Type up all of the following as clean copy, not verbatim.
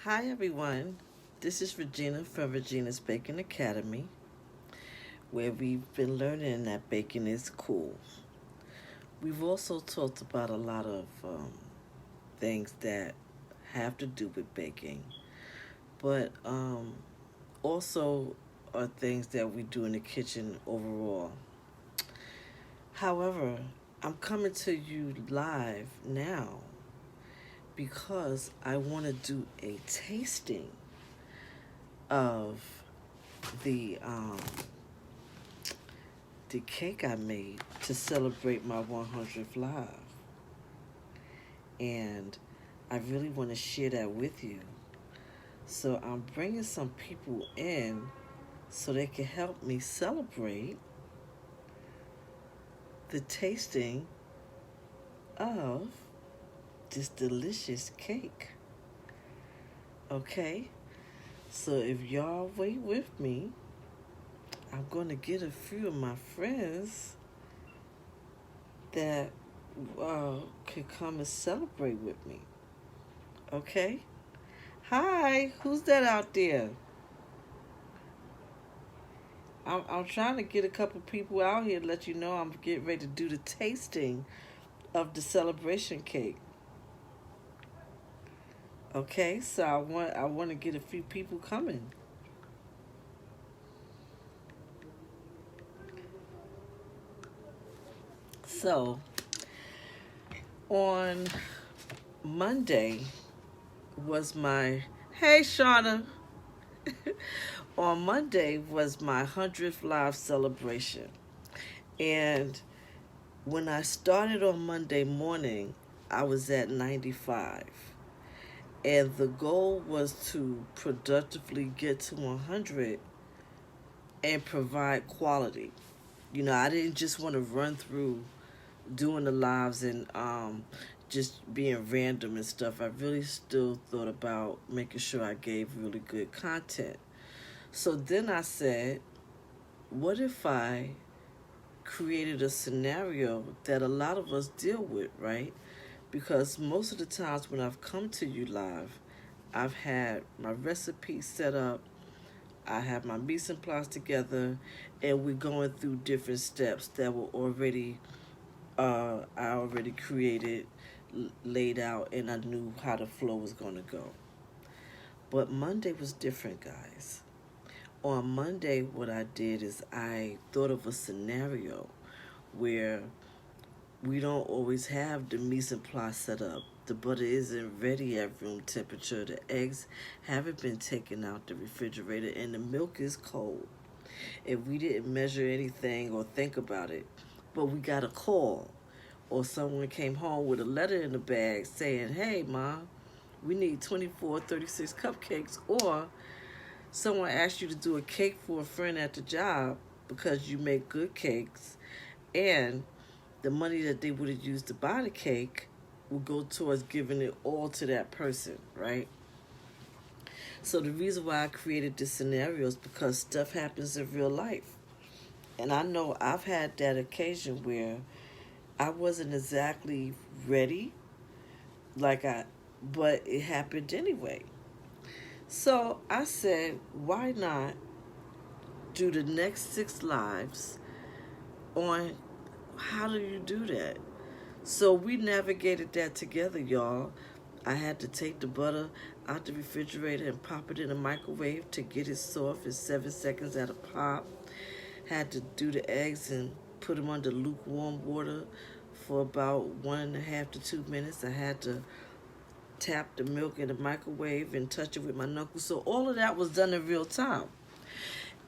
Hi everyone, this is Regina from Regina's Baking Academy, where we've been learning that baking is cool. We've also talked about a lot of things that have to do with baking, but also are things that we do in the kitchen overall. However, I'm coming to you live now because I want to do a tasting of the the cake I made to celebrate my 100th live. And I really want to share that with you. So I'm bringing some people in so they can help me celebrate the tasting of this delicious cake. Okay? So if y'all wait with me, I'm going to get a few of my friends that could come and celebrate with me. Okay? Hi, who's that out there? I'm trying to get a couple people out here to let you know I'm getting ready to do the tasting of the celebration cake. Okay, so I want to get a few people coming. So on Monday was my hey Shauna. On Monday was my 100th live celebration. And when I started on Monday morning, I was at 95. And the goal was to productively get to 100 and provide quality. You know, I didn't just want to run through doing the lives and just being random and stuff. I really still thought about making sure I gave really good content. So then I said, what if I created a scenario that a lot of us deal with, right? Because most of the times when I've come to you live, I've had my recipe set up, I have my mise en place together, and we're going through different steps that were already, I already created, laid out, and I knew how the flow was going to go. But Monday was different, guys. On Monday, what I did is I thought of a scenario where we don't always have the mise en place set up. The butter isn't ready at room temperature. The eggs haven't been taken out the refrigerator, and the milk is cold. And we didn't measure anything or think about it, but we got a call, or someone came home with a letter in the bag saying, "Hey, Ma, we need 24, 36 cupcakes," or someone asked you to do a cake for a friend at the job because you make good cakes, and the money that they would have used to buy the cake will go towards giving it all to that person, right? So the reason why I created this scenario is because stuff happens in real life. And I know I've had that occasion where I wasn't exactly ready, like but it happened anyway. So I said, why not do the next 6 lives on how do you do that? So we navigated that together, y'all. I had to take the butter out the refrigerator and pop it in the microwave to get it soft in 7 seconds at a pop. Had to do the eggs and put them under lukewarm water for about 1.5 to 2 minutes. I had to tap the milk in the microwave and touch it with my knuckles. So all of that was done in real time.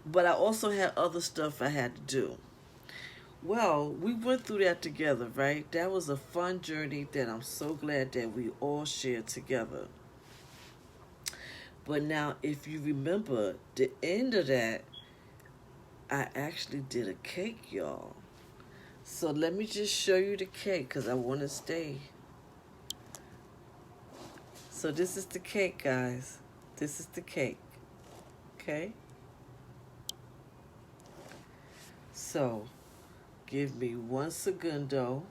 But I also had other stuff I had to do. Well, we went through that together, right? That was a fun journey that I'm so glad that we all shared together. But now, if you remember, the end of that, I actually did a cake, y'all. So let me just show you the cake because I want to stay. So this is the cake, guys. This is the cake. Okay? So give me 1 segundo.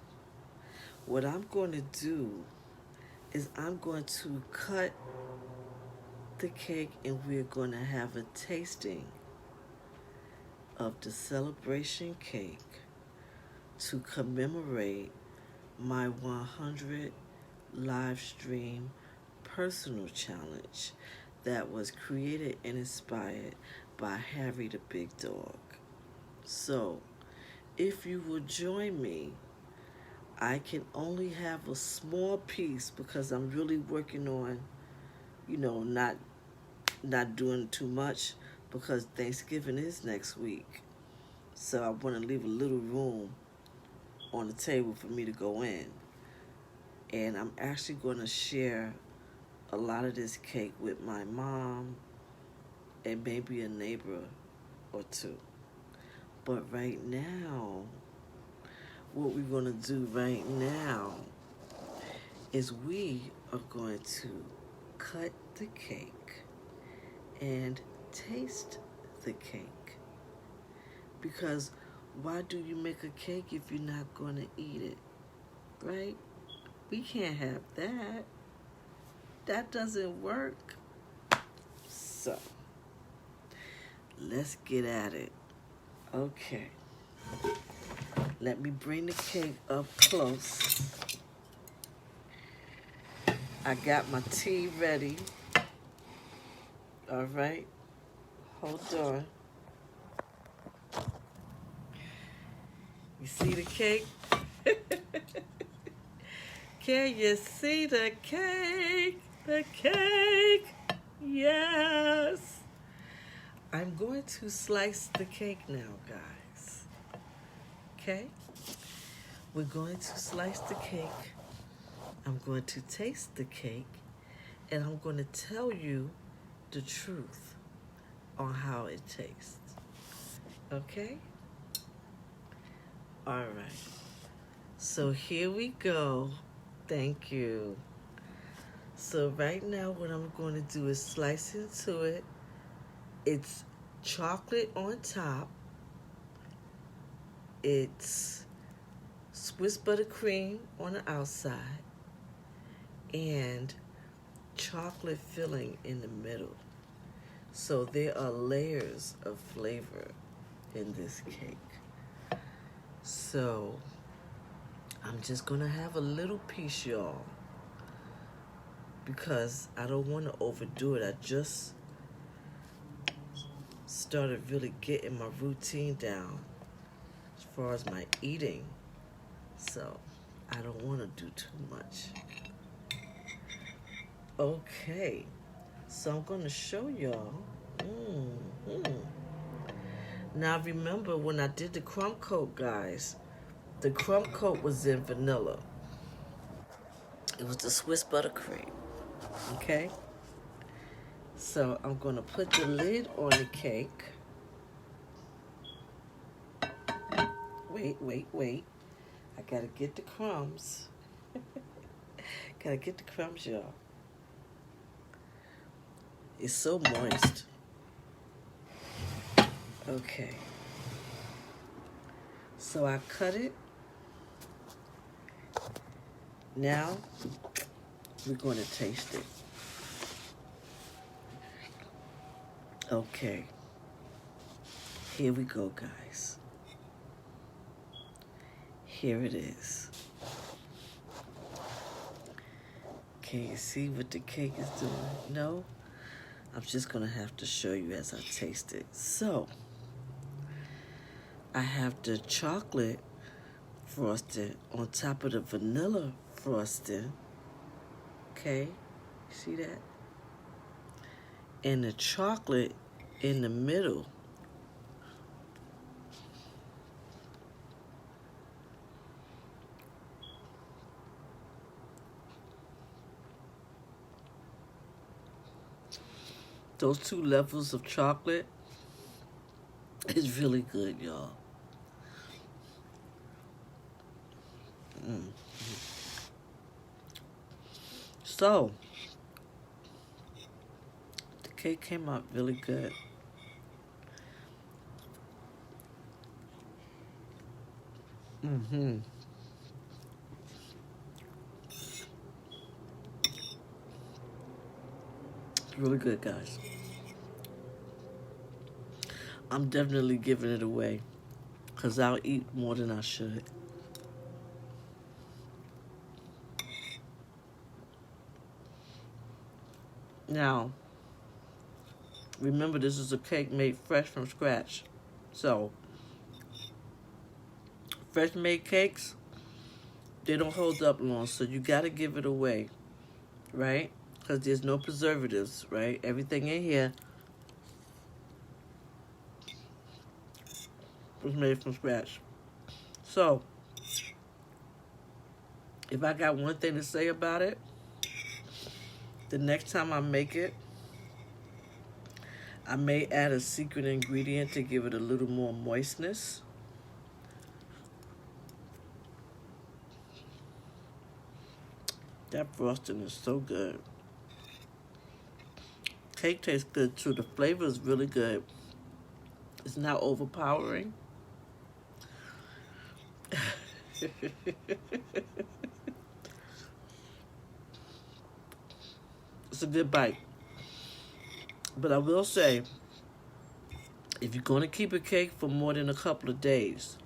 What I'm going to do is I'm going to cut the cake and we're going to have a tasting of the celebration cake to commemorate my 100 live stream personal challenge that was created and inspired by Harry the Big Dog. So, if you will join me, I can only have a small piece because I'm really working on, not doing too much because Thanksgiving is next week. So I want to leave a little room on the table for me to go in. And I'm actually going to share a lot of this cake with my mom and maybe a neighbor or two. But right now, what we're going to do right now is we are going to cut the cake and taste the cake. Because why do you make a cake if you're not going to eat it? Right? We can't have that. That doesn't work. So, let's get at it. Okay. Let me bring the cake up close. I got my tea ready. All right. Hold on. You see the cake? Can you see the cake? The cake. Yes. I'm going to slice the cake now, guys. Okay? We're going to slice the cake. I'm going to taste the cake. And I'm going to tell you the truth on how it tastes. Okay? All right. So here we go. Thank you. So right now what I'm going to do is slice into it. It's chocolate on top. It's Swiss buttercream on the outside. And chocolate filling in the middle. So there are layers of flavor in this cake. So I'm just gonna have a little piece, y'all, because I don't want to overdo it. I just started really getting my routine down as far as my eating, so I don't want to do too much. Okay, so I'm gonna show y'all. Now remember when I did the crumb coat, guys, the crumb coat was in vanilla. It was the Swiss buttercream. Okay? So I'm going to put the lid on the cake. Wait. I got to get the crumbs. Got to get the crumbs, y'all. It's so moist. Okay. So I cut it. Now we're going to taste it. Okay. Here we go, guys. Here it is. Can you see what the cake is doing? No? I'm just going to have to show you as I taste it. So, I have the chocolate frosting on top of the vanilla frosting. Okay? See that? And the chocolate in the middle. Those two levels of chocolate is really good, y'all. So, the cake came out really good. Really good, guys. I'm definitely giving it away because I'll eat more than I should. Now, remember, this is a cake made fresh from scratch. So, fresh made cakes, they don't hold up long, so you got to give it away, right? Because there's no preservatives, right? Everything in here was made from scratch. So, if I got one thing to say about it, the next time I make it, I may add a secret ingredient to give it a little more moistness. That frosting is so good. Cake tastes good too. The flavor is really good. It's not overpowering. It's a good bite. But I will say, if you're going to keep a cake for more than a couple of days,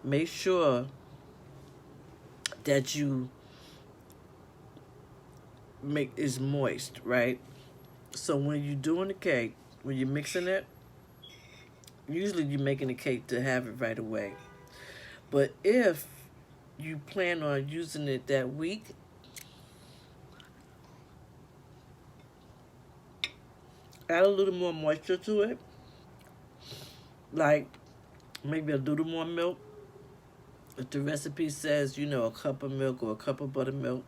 make sure that you make is moist, right? So when you're doing the cake, when you're mixing it, usually you're making the cake to have it right away. But if you plan on using it that week, add a little more moisture to it. Like maybe a little more milk. If the recipe says, a cup of milk or a cup of buttermilk,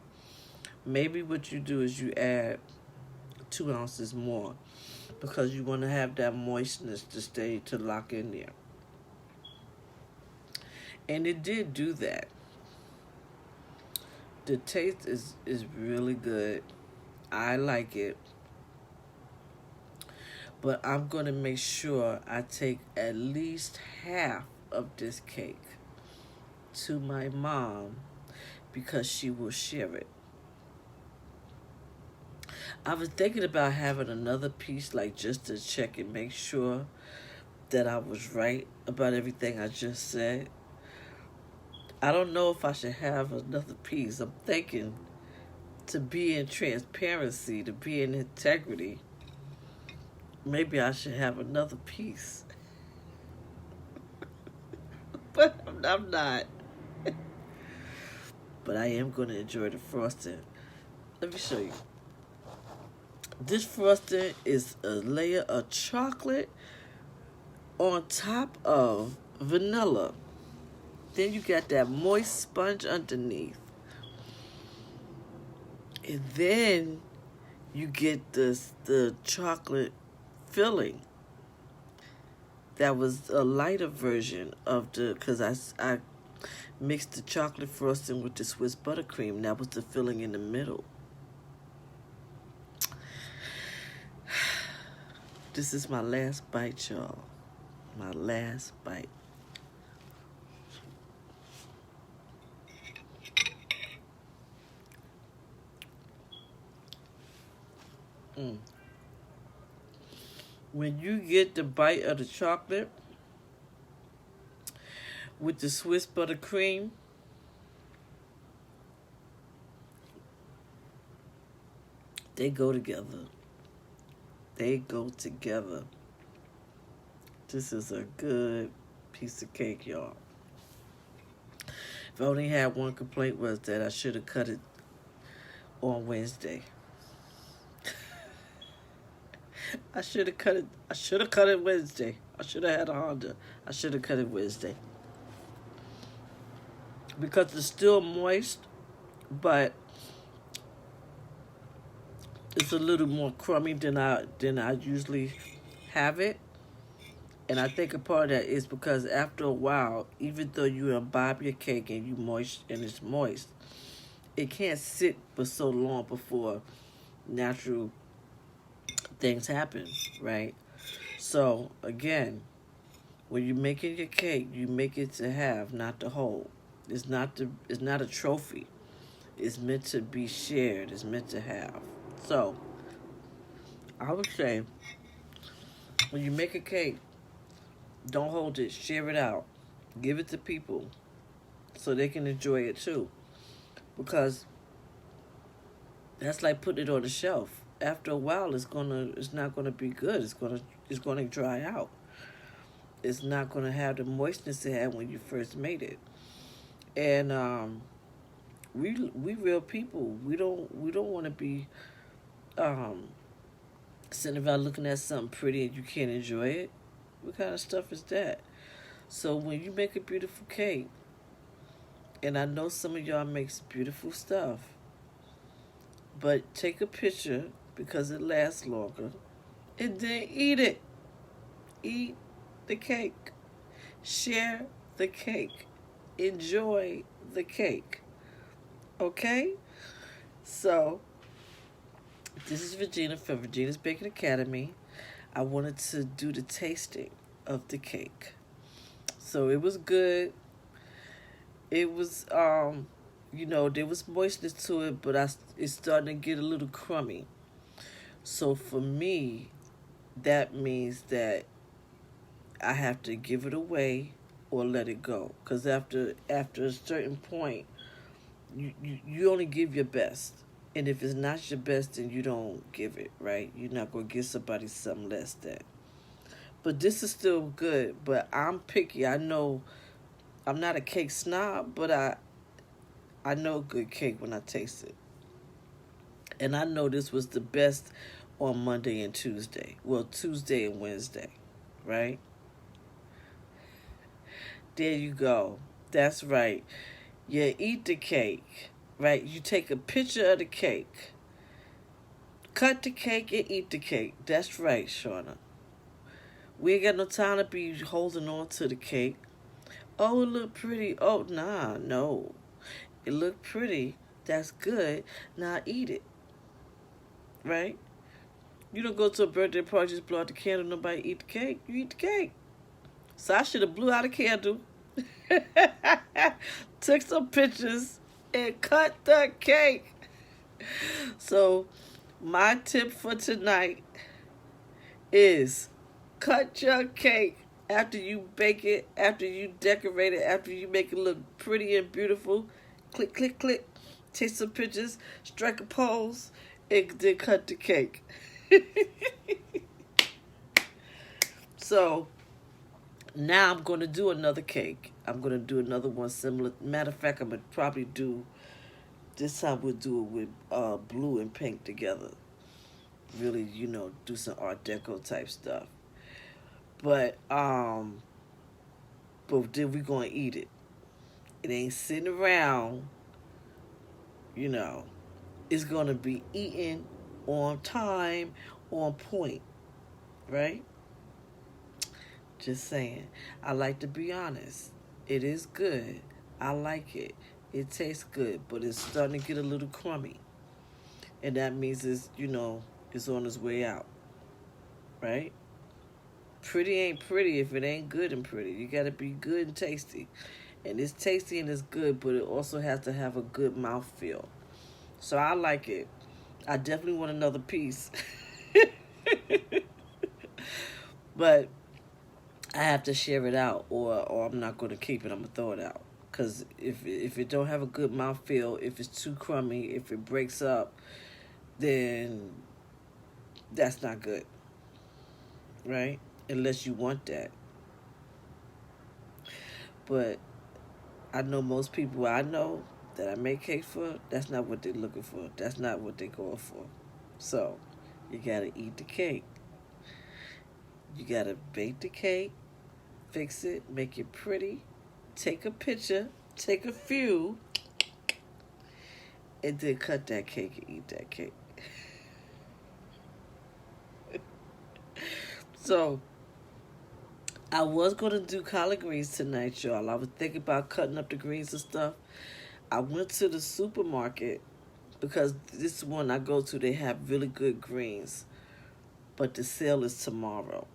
maybe what you do is you add 2 ounces more because you want to have that moistness to lock in there. And it did do that. The taste is really good. I like it. But I'm going to make sure I take at least half of this cake to my mom because she will share it. I was thinking about having another piece, like just to check and make sure that I was right about everything I just said. I don't know if I should have another piece. I'm thinking to be in transparency, to be in integrity, maybe I should have another piece. But I'm not. But I am going to enjoy the frosting. Let me show you. This frosting is a layer of chocolate on top of vanilla. Then you got that moist sponge underneath. And then you get the chocolate filling. That was a lighter version of because I mixed the chocolate frosting with the Swiss buttercream. That was the filling in the middle. This is my last bite, y'all. My last bite. When you get the bite of the chocolate with the Swiss buttercream, they go together. They go together. This is a good piece of cake, y'all. If I only had one complaint was that I should have cut it on Wednesday. I should have cut it Wednesday. I should have had a Honda. I should have cut it Wednesday. Because it's still moist, but it's a little more crummy than I usually have it. And I think a part of that is because after a while, even though you imbibe your cake and it's moist, it can't sit for so long before natural things happen, right? So again, when you're making your cake, you make it to have, not to hold. It's not a trophy. It's meant to be shared. It's meant to have. So I would say when you make a cake, don't hold it, share it out, give it to people so they can enjoy it too. Because that's like putting it on the shelf. After a while, it's not gonna be good. It's gonna dry out. It's not gonna have the moistness it had when you first made it. And we real people. We don't want to be um, sitting around looking at something pretty and you can't enjoy it. What kind of stuff is that? So when you make a beautiful cake, and I know some of y'all makes beautiful stuff, but take a picture because it lasts longer, and then eat it. Eat the cake. Share the cake. Enjoy the cake. Okay? So, this is Regina from Regina's Baking Academy. I wanted to do the tasting of the cake. So it was good. It was there was moistness to it, but it's starting to get a little crummy. So for me, that means that I have to give it away or let it go. Because after a certain point, you only give your best. And if it's not your best, then you don't give it, right? You're not going to give somebody something less than. But this is still good. But I'm picky. I know I'm not a cake snob, but I know good cake when I taste it. And I know this was the best on Monday and Tuesday. Well, Tuesday and Wednesday, right? There you go. That's right. You eat the cake, right? You take a picture of the cake. Cut the cake and eat the cake. That's right, Shauna. We ain't got no time to be holding on to the cake. Oh, it look pretty. Oh, nah, no. It look pretty. That's good. Now eat it. Right? You don't go to a birthday party, just blow out the candle, nobody eat the cake. You eat the cake. So I should have blew out a candle, took some pictures, and cut the cake. So my tip for tonight is cut your cake after you bake it, after you decorate it, after you make it look pretty and beautiful. Click, click, click. Take some pictures, strike a pose, and then cut the cake. So now I'm going to do another cake. I'm going to do another one similar. Matter of fact, I'm going to probably do, this time we'll do it with blue and pink together. Really, do some Art Deco type stuff. But then we're going to eat it. It ain't sitting around, It's going to be eaten on time, on point, right? Just saying. I like to be honest. It is good. I like it. It tastes good, but it's starting to get a little crummy. And that means it's on its way out, right? Pretty ain't pretty if it ain't good and pretty. You got to be good and tasty. And it's tasty and it's good, but it also has to have a good mouthfeel. So I like it. I definitely want another piece. But I have to share it out, or I'm not going to keep it. I'm going to throw it out. Because if it don't have a good mouthfeel, if it's too crummy, if it breaks up, then that's not good. Right? Unless you want that. But I know most people I know that I make cake for, that's not what they're looking for. That's not what they're going for. So, you got to eat the cake. You got to bake the cake, fix it, make it pretty, take a picture, take a few, and then cut that cake and eat that cake. So, I was going to do collard greens tonight, y'all. I was thinking about cutting up the greens and stuff. I went to the supermarket because this one I go to, they have really good greens. But the sale is tomorrow.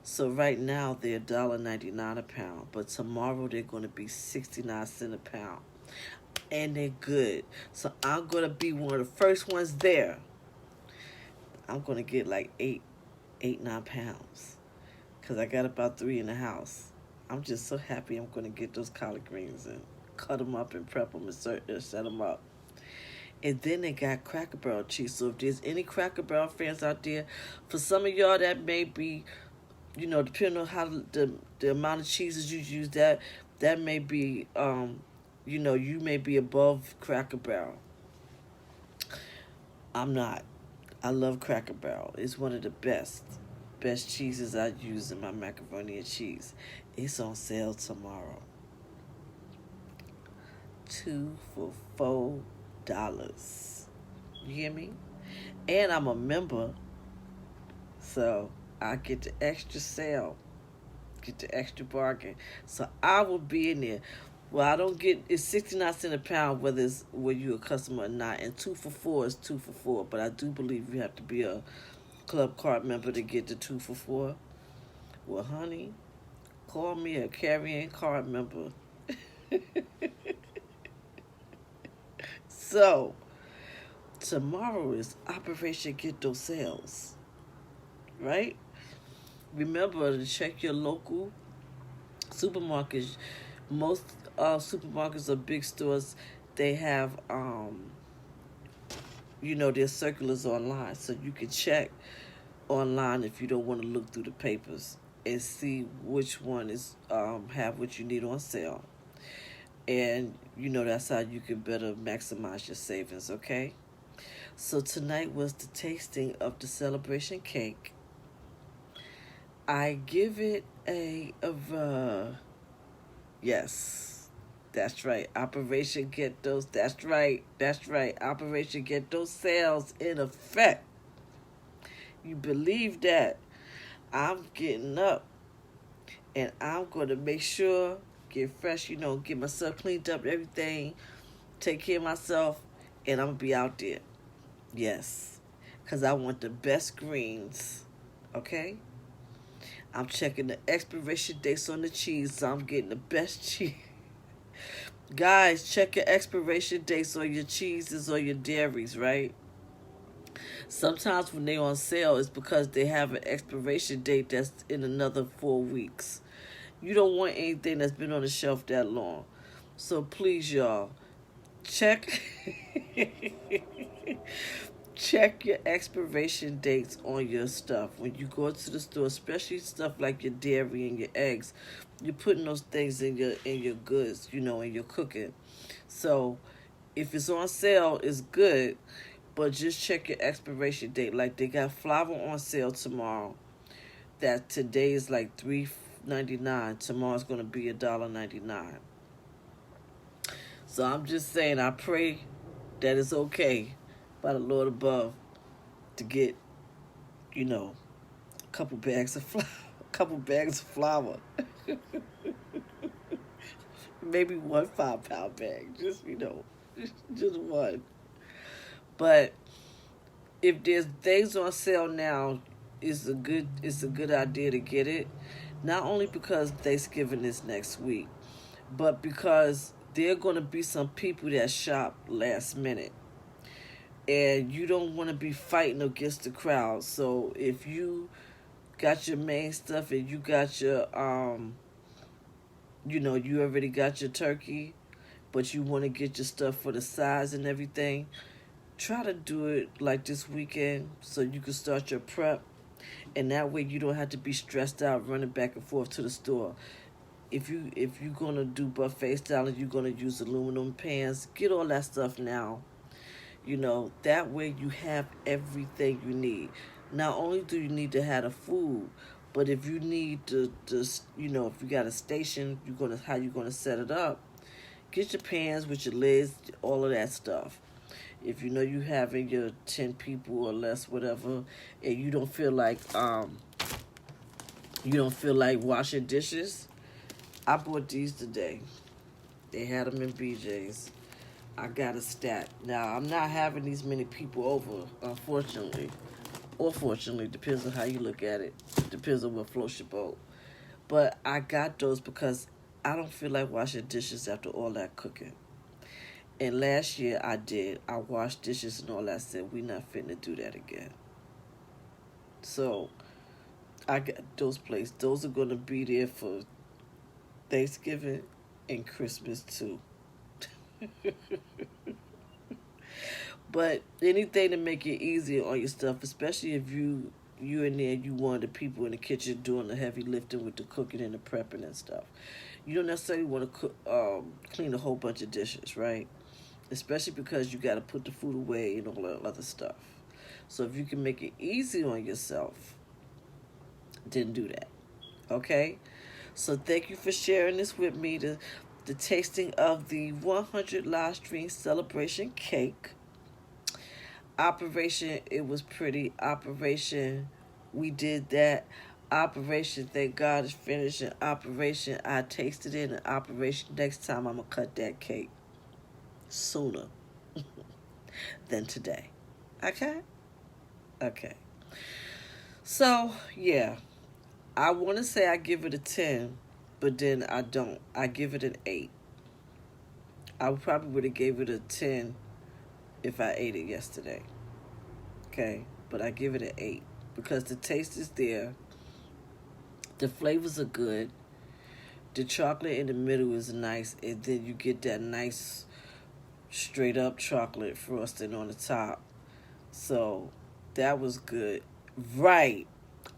So right now they're $1.99 a pound. But tomorrow they're going to be 69 cents a pound. And they're good. So I'm going to be one of the first ones there. I'm going to get like 9 pounds. Because I got about 3 in the house. I'm just so happy I'm going to get those collard greens and cut them up and prep them and set them up. And then they got Cracker Barrel cheese. So if there's any Cracker Barrel fans out there, for some of y'all that may be, depending on how the amount of cheeses you use, that may be, you may be above Cracker Barrel. I'm not. I love Cracker Barrel. It's one of the best cheeses I use in my macaroni and cheese. It's on sale tomorrow. 2 for $4. You hear me? And I'm a member, so I get the extra sale, get the extra bargain. So I will be in there. Well, I don't get, it's 69 cents a pound whether you're a customer or not, and 2 for $4 is 2 for $4. But I do believe you have to be a club card member to get the 2 for $4. Well, honey, call me a carrying card member. So tomorrow is Operation Get Those Sales, right? Remember to check your local supermarkets. Most supermarkets or big stores, they have their circulars online, so you can check online if you don't want to look through the papers and see which one is have what you need on sale. And that's how you can better maximize your savings. Okay, so tonight was the tasting of the celebration cake. I give it yes, that's right. Operation Get Those. That's right. Operation Get Those Sales in effect. You believe that? I'm getting up, and I'm gonna make sure get fresh. Get myself cleaned up, everything. Take care of myself, and I'm gonna be out there. Yes, cause I want the best greens. Okay. I'm checking the expiration dates on the cheese, so I'm getting the best cheese. Guys, check your expiration dates on your cheeses or your dairies, right? Sometimes when they're on sale, it's because they have an expiration date that's in another 4 weeks. You don't want anything that's been on the shelf that long. So please, y'all, check check your expiration dates on your stuff. When you go to the store, especially stuff like your dairy and your eggs, you're putting those things in your goods, in your cooking. So if it's on sale, it's good, but just check your expiration date. Like they got flour on sale tomorrow. That today is like $3.99. Tomorrow's gonna be $1.99. So I'm just saying, I pray that it's okay by the Lord above to get, a couple bags of flour, maybe 1 5-pound bag, just just one. But if there's things on sale now, it's a good idea to get it. Not only because Thanksgiving is next week, but because there are going to be some people that shop last minute. And you don't want to be fighting against the crowd. So if you got your main stuff and you got your, you already got your turkey, but you want to get your stuff for the sides and everything, try to do it like this weekend so you can start your prep. And that way you don't have to be stressed out running back and forth to the store. If you're gonna do buffet style and you're gonna use aluminum pans, get all that stuff now. That way you have everything you need. Not only do you need to have the food, but if you need to if you got a station, how you gonna set it up. Get your pans with your lids, all of that stuff. If you having your 10 people or less, whatever, and you don't feel like washing dishes, I bought these today. They had them in BJ's. I got a stack. Now, I'm not having these many people over, unfortunately. Or fortunately, depends on how you look at it. Depends on what floats your boat. But I got those because I don't feel like washing dishes after all that cooking. And last year I did. I washed dishes and all that. I said, we're not finna do that again. So I got those plates. Those are gonna be there for Thanksgiving and Christmas too. But anything to make it easier on your stuff, especially if you in there, you one of the people in the kitchen doing the heavy lifting with the cooking and the prepping and stuff. You don't necessarily want to cook, clean a whole bunch of dishes, right? Especially because you got to put the food away and all that other stuff. So if you can make it easy on yourself, then do that. Okay? So thank you for sharing this with me. The tasting of the 100 live stream celebration cake. Operation, it was pretty. Operation, we did that. Operation, thank God it's finished. And Operation, I tasted it. And Operation, next time I'm going to cut that cake sooner than today. Okay? Okay. So, yeah. I want to say I give it a 10, but then I don't. I give it an 8. I probably would have gave it a 10 if I ate it yesterday. Okay? But I give it an 8 because the taste is there. The flavors are good. The chocolate in the middle is nice, and then you get that nice straight up chocolate frosting on the top. So that was good. Right.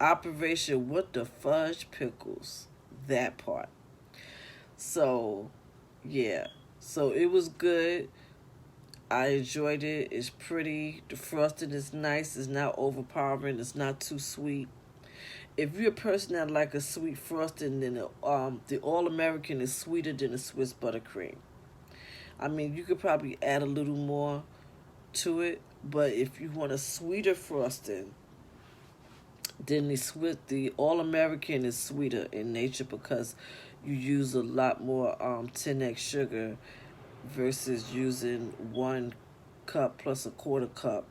Operation What the Fudge Pickles. That part. So, yeah. So it was good. I enjoyed it. It's pretty. The frosting is nice. It's not overpowering. It's not too sweet. If you're a person that like a sweet frosting, then the All American is sweeter than the Swiss buttercream. I mean, you could probably add a little more to it, but if you want a sweeter frosting, then the All American is sweeter in nature because you use a lot more 10x sugar versus using 1 cup plus a quarter cup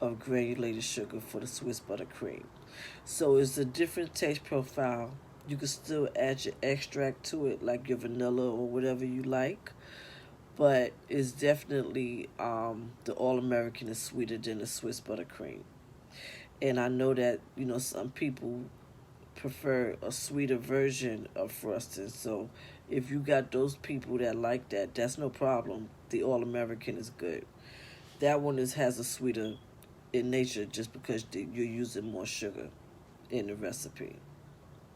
of granulated sugar for the Swiss buttercream. So it's a different taste profile. You can still add your extract to it, like your vanilla or whatever you like. But it's definitely the All American is sweeter than the Swiss buttercream. And I know that some people prefer a sweeter version of frosting. So if you got those people that like that, that's no problem. The All American is good. That one has a sweeter in nature just because you're using more sugar in the recipe.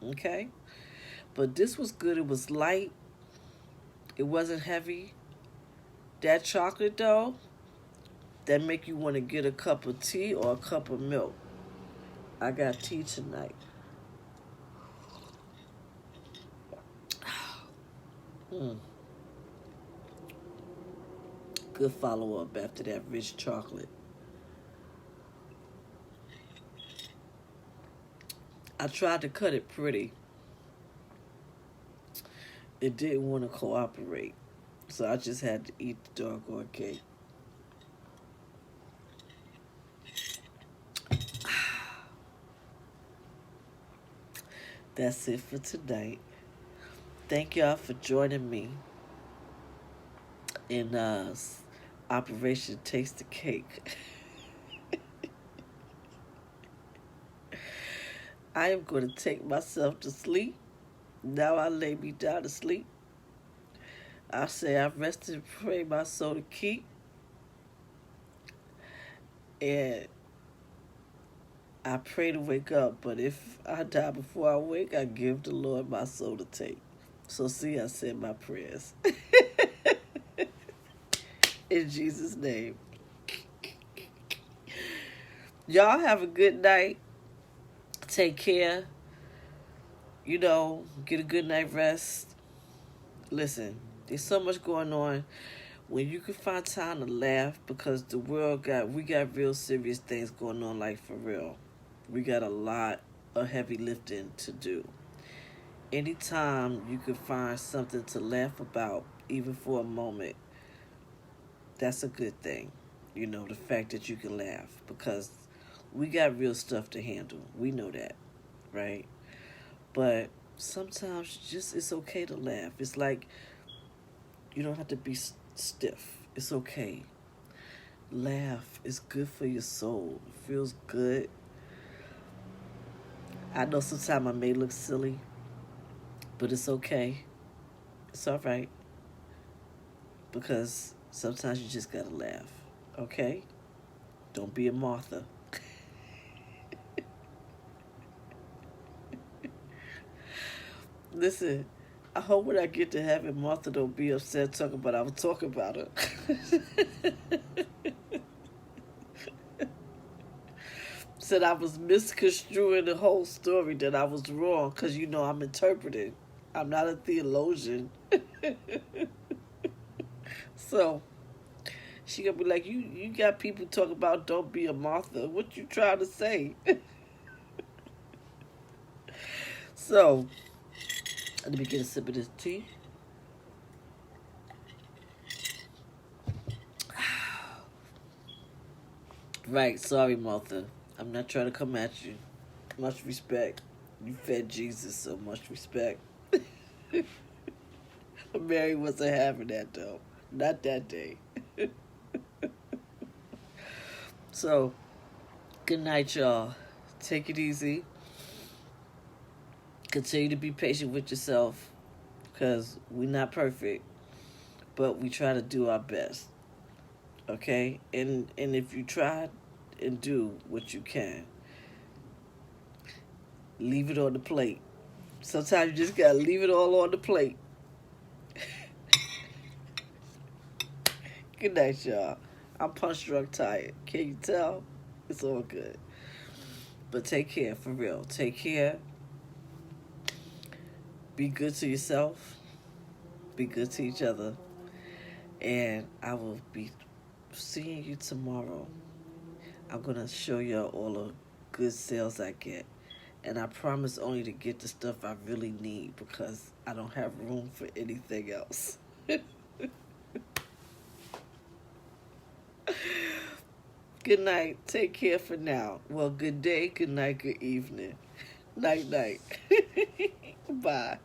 Okay? But this was good. It was light. It wasn't heavy. That chocolate though, that make you want to get a cup of tea or a cup of milk. I got tea tonight. Mm. Good follow up after that rich chocolate. I tried to cut it pretty. It didn't want to cooperate. So I just had to eat the doggone cake. That's it for tonight. Thank y'all for joining me in Operation Taste the Cake. I am going to take myself to sleep. Now I lay me down to sleep. I say I rested and pray my soul to keep. And I pray to wake up. But if I die before I wake, I give the Lord my soul to take. So see, I said my prayers. In Jesus' name. Y'all have a good night. Take care. Get a good night rest. Listen, there's so much going on. When you can find time to laugh, because we got real serious things going on, like for real. We got a lot of heavy lifting to do. Anytime you can find something to laugh about, even for a moment, that's a good thing. The fact that you can laugh, because we got real stuff to handle. We know that, right? But sometimes it's okay to laugh. It's like you don't have to be stiff. It's okay. Laugh. It's good for your soul. It feels good. I know sometimes I may look silly, but it's okay. It's all right because sometimes you just gotta laugh. Okay? Don't be a Martha. Listen, I hope when I get to heaven, Martha don't be upset talking about I was talking about her. Said I was misconstruing the whole story, that I was wrong because you know I'm interpreting. I'm not a theologian. So she gonna be like, you got people talking about don't be a Martha. What you trying to say? So let me get a sip of this tea. Right, sorry, Martha. I'm not trying to come at you. Much respect. You fed Jesus, so much respect. Mary wasn't having that though. Not that day. So, good night, y'all. Take it easy. Continue to be patient with yourself because we're not perfect, but we try to do our best. Okay? And if you try and do what you can, leave it on the plate. Sometimes you just gotta leave it all on the plate. Good night, y'all. I'm punch drunk tired. Can you tell? It's all good. But take care, for real. Take care. Be good to yourself. Be good to each other. And I will be seeing you tomorrow. I'm going to show you all the good sales I get. And I promise only to get the stuff I really need because I don't have room for anything else. Good night. Take care for now. Well, good day, good night, good evening. Night, night. Bye.